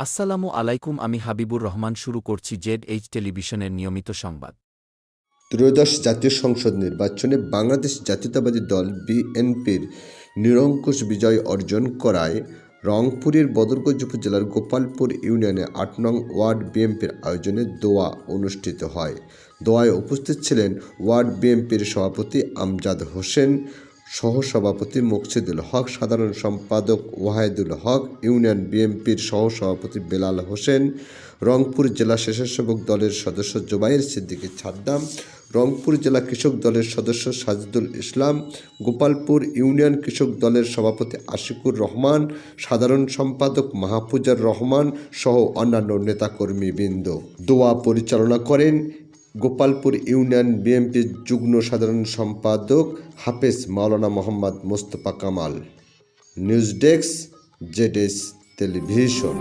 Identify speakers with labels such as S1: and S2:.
S1: আসসালামু আলাইকুম, আমি হাবিবুর রহমান। শুরু করছি জেড টেলিভিশনের নিয়মিত সংবাদ।
S2: ত্রয়োদশ জাতীয় সংসদ নির্বাচনে বাংলাদেশ জাতীয়তাবাদী দল বিএনপির নিরঙ্কুশ বিজয় অর্জন করায় রংপুরের বদরগঞ্জ উপজেলার গোপালপুর ইউনিয়নে ৮ নং ওয়ার্ড বিএনপির আয়োজনে দোয়া অনুষ্ঠিত হয়। দোয়ায় উপস্থিত ছিলেন ওয়ার্ড বিএনপির সভাপতি আমজাদ হোসেন, সহসভাপতি মুকসিদুল হক, সাধারণ সম্পাদক ওয়াহেদুল হক, ইউনিয়ন বিএনপির সহসভাপতি বেলাল হোসেন, রংপুর জেলা স্বেচ্ছাসেবক দলের সদস্য জুবাইর সিদ্দিকী ছাদ্দাম, রংপুর জেলা কৃষক দলের সদস্য সাজিদুল ইসলাম, গোপালপুর ইউনিয়ন কৃষক দলের সভাপতি আশিকুর রহমান, সাধারণ সম্পাদক মাহফুজার রহমান সহ অন্যান্য নেতাকর্মীবৃন্দ। দোয়া পরিচালনা করেন গোপালপুর ইউনিয়ন বিএনপির যুগ্ম সাধারণ সম্পাদক হাফেজ মাওলানা Mohammad Mostafa Kamal. News desk, Z television.